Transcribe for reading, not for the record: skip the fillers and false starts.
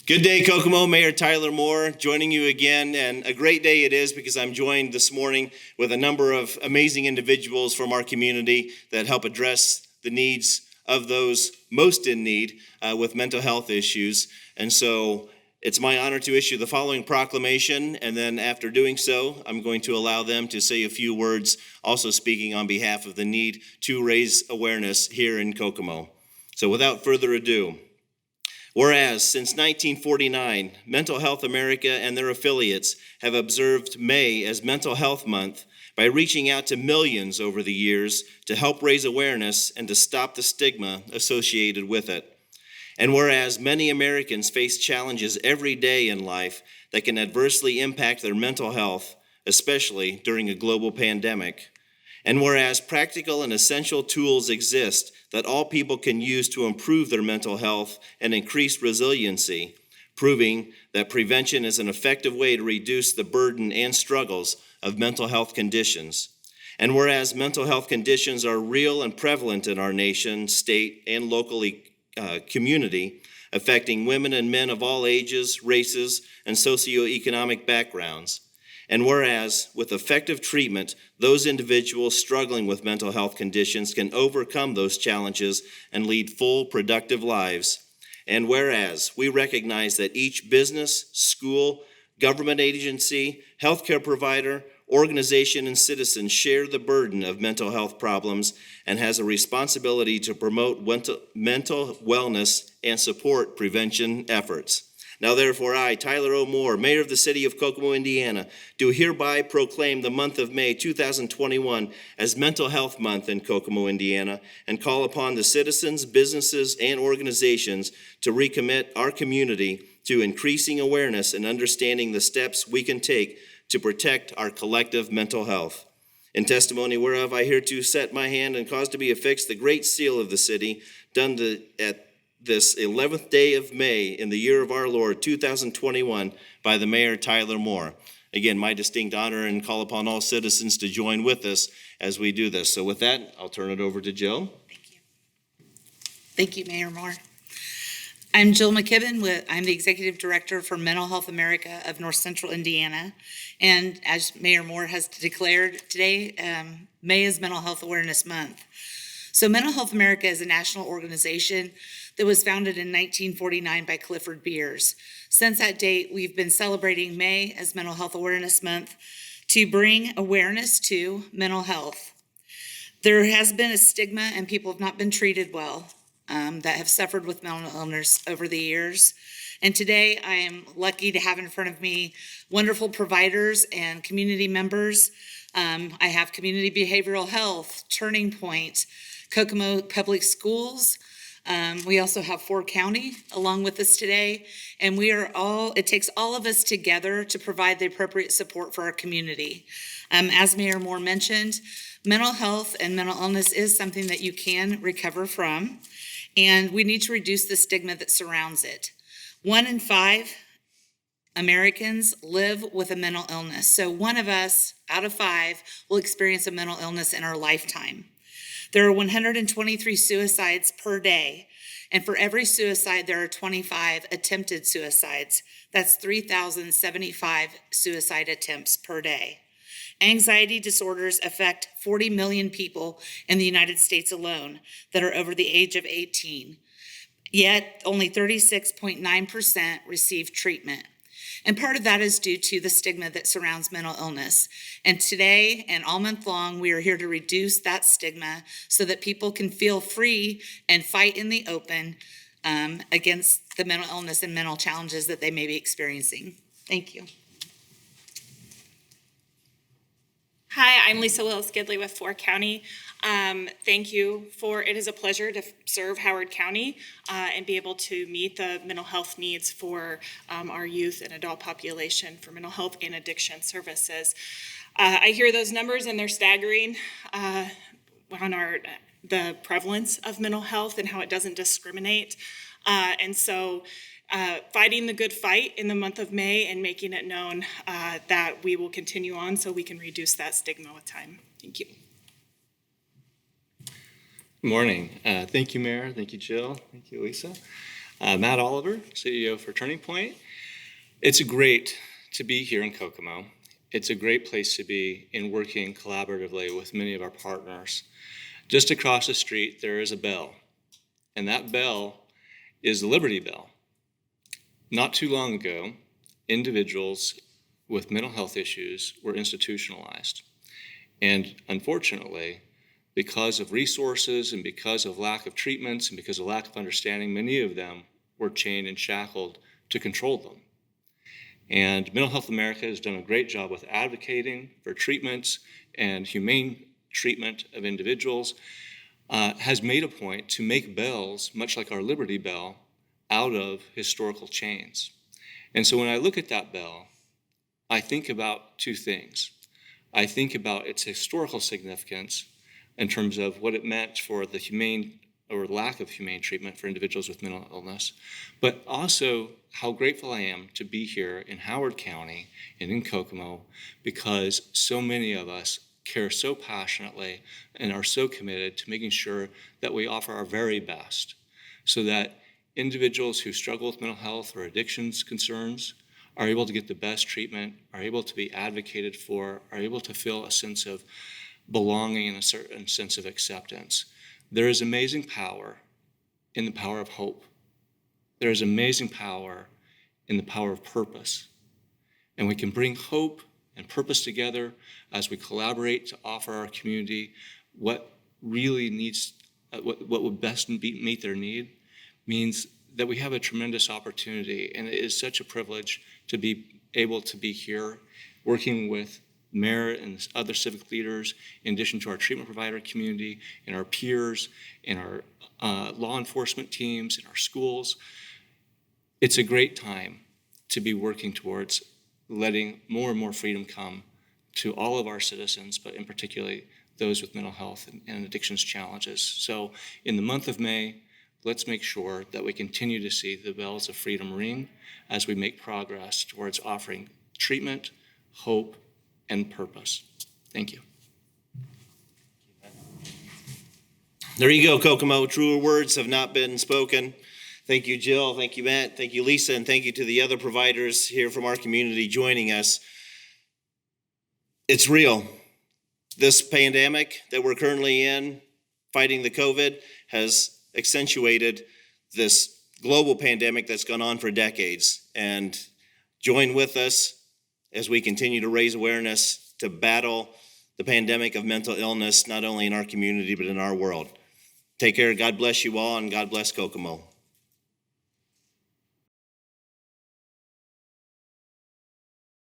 Good day, Kokomo. Mayor Tyler Moore joining you again, and a great day it is because I'm joined this morning with a number of amazing individuals from our community that help address the needs of those most in need with mental health issues. And so it's my honor to issue the following proclamation, and then after doing so, I'm going to allow them to say a few words, also speaking on behalf of the need to raise awareness here in Kokomo. So without further ado, whereas since 1949, Mental Health America and their affiliates have observed May as Mental Health Month by reaching out to millions over the years to help raise awareness and to stop the stigma associated with it. And whereas many Americans face challenges every day in life that can adversely impact their mental health, especially during a global pandemic. And whereas practical and essential tools exist that all people can use to improve their mental health and increase resiliency, proving that prevention is an effective way to reduce the burden and struggles of mental health conditions. And whereas mental health conditions are real and prevalent in our nation, state, and local community, affecting women and men of all ages, races, and socioeconomic backgrounds. And whereas, with effective treatment, those individuals struggling with mental health conditions can overcome those challenges and lead full, productive lives. And whereas, we recognize that each business, school, government agency, healthcare provider, organization, and citizen share the burden of mental health problems and has a responsibility to promote mental wellness and support prevention efforts. Now therefore I, Tyler O. Moore, Mayor of the City of Kokomo, Indiana, do hereby proclaim the month of May 2021 as Mental Health Month in Kokomo, Indiana, and call upon the citizens, businesses, and organizations to recommit our community to increasing awareness and understanding the steps we can take to protect our collective mental health. In testimony whereof I hereto set my hand and cause to be affixed the great seal of the city, done at this 11th day of May in the year of our Lord, 2021, by the Mayor Tyler Moore. Again, my distinct honor, and call upon all citizens to join with us as we do this. So with that, I'll turn it over to Jill. Thank you. Thank you, Mayor Moore. I'm Jill McKibben. I'm the Executive Director for Mental Health America of North Central Indiana. And as Mayor Moore has declared today, May is Mental Health Awareness Month. So Mental Health America is a national organization that was founded in 1949 by Clifford Beers. Since that date, we've been celebrating May as Mental Health Awareness Month to bring awareness to mental health. There has been a stigma and people have not been treated well that have suffered with mental illness over the years. And today I am lucky to have in front of me wonderful providers and community members. I have Community Behavioral Health, Turning Point, Kokomo Public Schools. We also have Ford County along with us today, and it takes all of us together to provide the appropriate support for our community. As Mayor Moore mentioned, mental health and mental illness is something that you can recover from, and we need to reduce the stigma that surrounds it. 1 in 5 Americans live with a mental illness. So 1 of us out of 5 will experience a mental illness in our lifetime. There are 123 suicides per day, and for every suicide, there are 25 attempted suicides. That's 3,075 suicide attempts per day. Anxiety disorders affect 40 million people in the United States alone that are over the age of 18. Yet, only 36.9% receive treatment. And part of that is due to the stigma that surrounds mental illness. And today and all month long, we are here to reduce that stigma so that people can feel free and fight in the open against the mental illness and mental challenges that they may be experiencing. Thank you. Hi, I'm Lisa Willis-Gidley with Ford County. Thank you it is a pleasure to serve Howard County and be able to meet the mental health needs for our youth and adult population for mental health and addiction services. I hear those numbers and they're staggering on the prevalence of mental health and how it doesn't discriminate. And so fighting the good fight in the month of May and making it known that we will continue on so we can reduce that stigma with time. Thank you. Good morning. Thank you, Mayor. Thank you, Jill. Thank you, Lisa. Matt Oliver, CEO for Turning Point. It's great to be here in Kokomo. It's a great place to be in working collaboratively with many of our partners. Just across the street, there is a bell, and that bell is the Liberty Bell. Not too long ago, individuals with mental health issues were institutionalized. And unfortunately, because of resources and because of lack of treatments and because of lack of understanding, many of them were chained and shackled to control them. And Mental Health America has done a great job with advocating for treatments and humane treatment of individuals, has made a point to make bells, much like our Liberty Bell, out of historical chains. And so when I look at that bell, I think about two things. I think about its historical significance in terms of what it meant for the humane or lack of humane treatment for individuals with mental illness, but also how grateful I am to be here in Howard County and in Kokomo, because so many of us care so passionately and are so committed to making sure that we offer our very best so that individuals who struggle with mental health or addictions concerns are able to get the best treatment, are able to be advocated for, are able to feel a sense of belonging and a certain sense of acceptance. There is amazing power in the power of hope. There is amazing power in the power of purpose. And we can bring hope and purpose together as we collaborate to offer our community what really needs, what would best meet their need, means that we have a tremendous opportunity. And it is such a privilege to be able to be here working with Mayor and other civic leaders, in addition to our treatment provider community and our peers and our law enforcement teams and our schools. It's a great time to be working towards letting more and more freedom come to all of our citizens, but in particular those with mental health and addictions challenges. So in the month of May, let's make sure that we continue to see the bells of freedom ring as we make progress towards offering treatment, hope, and purpose. Thank you. There you go, Kokomo. Truer words have not been spoken. Thank you, Jill. Thank you, Matt. Thank you, Lisa. And thank you to the other providers here from our community joining us. It's real. This pandemic that we're currently in, fighting the COVID, has accentuated this global pandemic that's gone on for decades. And join with us as we continue to raise awareness to battle the pandemic of mental illness, not only in our community, but in our world. Take care. God bless you all, and God bless Kokomo.